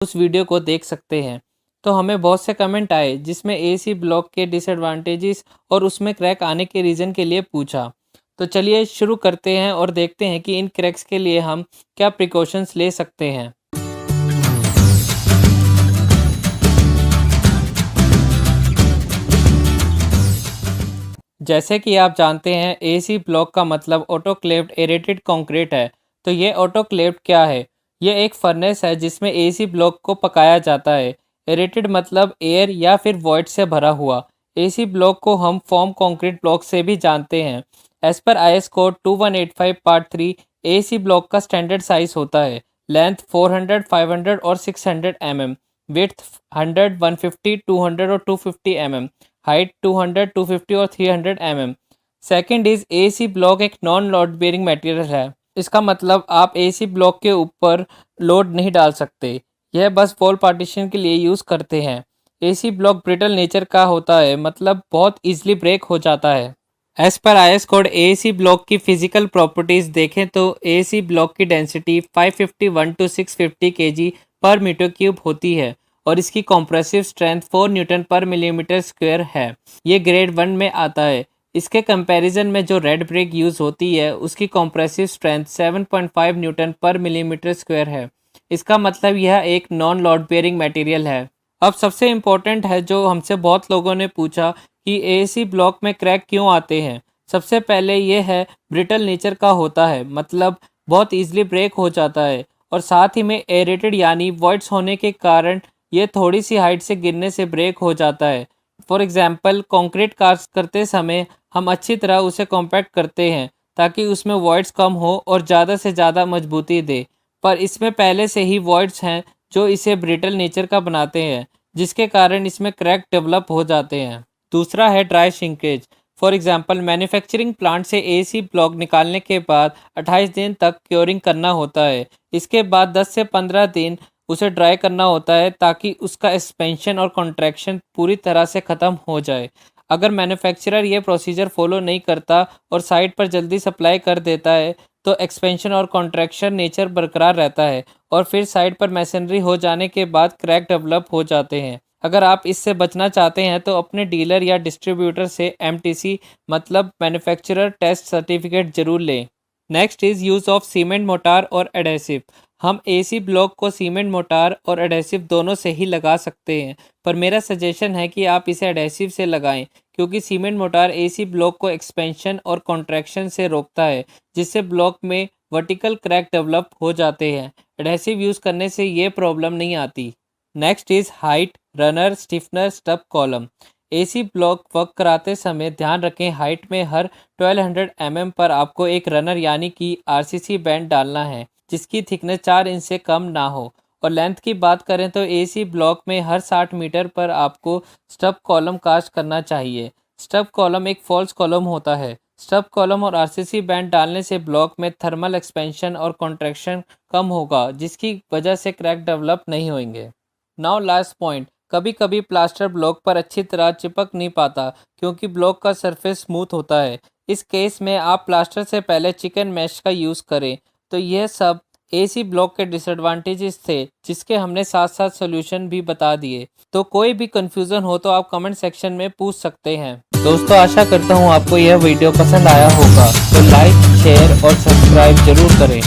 उस वीडियो को देख सकते हैं। तो हमें बहुत से कमेंट आए जिसमें एसी ब्लॉक के डिसएडवांटेजेस और उसमें क्रैक आने के रीज़न के लिए पूछा। तो चलिए शुरू करते हैं और देखते हैं कि इन क्रैक्स के लिए हम क्या प्रिकॉशंस ले सकते हैं। जैसे कि आप जानते हैं एसी ब्लॉक का मतलब ऑटोक्लेव्ड एरेटेड कंक्रीट है। तो ये ऑटोक्लेव्ड क्या है? ये एक फर्नेस है जिसमें एसी ब्लॉक को पकाया जाता है। एरेटेड मतलब एयर या फिर वॉइड से भरा हुआ। एसी ब्लॉक को हम फॉर्म कंक्रीट ब्लॉक से भी जानते हैं। As per IS code 2185 part 3 AC block का स्टैंडर्ड साइज होता है। लेंथ 400, 500 और 600 mm, विड्थ 100, 150, 200 और 250 mm, हाइट 200, 250 और 300 mm। Second is AC block एक नॉन लोड बेयरिंग मटेरियल है। इसका मतलब आप एसी ब्लॉक के ऊपर लोड नहीं डाल सकते, यह बस वॉल पार्टीशन के लिए यूज़ करते हैं। एसी ब्लॉक ब्रिटल नेचर का होता है, मतलब बहुत इजीली ब्रेक हो जाता है। As per IS code AC block की फिजिकल प्रॉपर्टीज़ देखें तो एसी ब्लॉक की density 551 to 650 kg per metre cube होती है और इसकी compressive strength 4 newton per millimetre square है। ये ग्रेड 1 में आता है। इसके कंपैरिजन में जो रेड ब्रिक यूज़ होती है उसकी compressive strength 7.5 Newton per millimetre square है। इसका मतलब यह एक नॉन लोड बेयरिंग मटेरियल है। अब सबसे इम्पोर्टेंट है जो हमसे बहुत लोगों ने पूछा कि एसी ब्लॉक में क्रैक क्यों आते हैं। सबसे पहले ये है ब्रिटल नेचर का होता है, मतलब बहुत ईजिली ब्रेक हो जाता है और साथ ही में एरेटेड यानी वॉइड्स होने के कारण ये थोड़ी सी हाइट से गिरने से ब्रेक हो जाता है। फॉर एग्जांपल कंक्रीट कास्ट करते समय हम अच्छी तरह उसे कॉम्पैक्ट करते हैं ताकि उसमें वॉइड्स कम हो और ज़्यादा से ज़्यादा मजबूती दे, पर इसमें पहले से ही वॉइड्स हैं जो इसे ब्रिटल नेचर का बनाते हैं, जिसके कारण इसमें क्रैक डेवलप हो जाते हैं। दूसरा है dry shrinkage. For example manufacturing plant से एसी ब्लॉक निकालने के बाद 28 दिन तक क्योरिंग करना होता है। इसके बाद 10 से 15 दिन उसे ड्राई करना होता है ताकि उसका एक्सपेंशन और कॉन्ट्रैक्शन पूरी तरह से ख़त्म हो जाए। अगर मैन्युफैक्चरर ये प्रोसीजर फॉलो नहीं करता और साइट पर जल्दी सप्लाई कर देता है तो एक्सपेंशन और कॉन्ट्रैक्शन नेचर बरकरार रहता है और फिर साइट पर मैसनरी हो जाने के बाद क्रैक डेवलप हो जाते हैं। अगर आप इससे बचना चाहते हैं तो अपने डीलर या डिस्ट्रीब्यूटर से MTC मतलब मैन्युफैक्चरर टेस्ट सर्टिफिकेट जरूर लें। Next is use of cement motor और एडेसिव। हम एसी ब्लॉक को सीमेंट मोटार और एडेसिव दोनों से ही लगा सकते हैं, पर मेरा सजेशन है कि आप इसे एडेसिव से लगाएं क्योंकि सीमेंट मोटार एसी ब्लॉक को एक्सपेंशन और कॉन्ट्रैक्शन से रोकता है, जिससे ब्लॉक में वर्टिकल क्रैक डेवलप हो जाते हैं। एडेसिव यूज़ करने से ये प्रॉब्लम नहीं आती। Next is height, runner, stiffener, stub column. AC block work कराते समय ध्यान रखें हाइट में हर 1200 mm पर आपको एक रनर यानी कि RCC बैंड डालना है जिसकी थिकनेस 4 इंच से कम ना हो। और लेंथ की बात करें तो एसी ब्लॉक में हर 60 मीटर पर आपको स्टब कॉलम कास्ट करना चाहिए। स्टब कॉलम एक फॉल्स कॉलम होता है। स्टब कॉलम और RCC बैंड डालने से ब्लॉक में थर्मल एक्सपेंशन और कॉन्ट्रैक्शन कम होगा, जिसकी वजह से क्रैक डेवलप नहीं होंगे। नाउ लास्ट पॉइंट, कभी कभी प्लास्टर ब्लॉक पर अच्छी तरह चिपक नहीं पाता क्योंकि ब्लॉक का सरफेस स्मूथ होता है। इस केस में आप प्लास्टर से पहले चिकन मैश का यूज़ करें। तो यह सब एसी ब्लॉक के डिसएडवांटेजेस थे जिसके हमने साथ साथ सोल्यूशन भी बता दिए। तो कोई भी कंफ्यूजन हो तो आप कमेंट सेक्शन में पूछ सकते हैं। दोस्तों आशा करता हूँ आपको यह वीडियो पसंद आया होगा, तो लाइक, शेयर और सब्सक्राइब जरूर करें।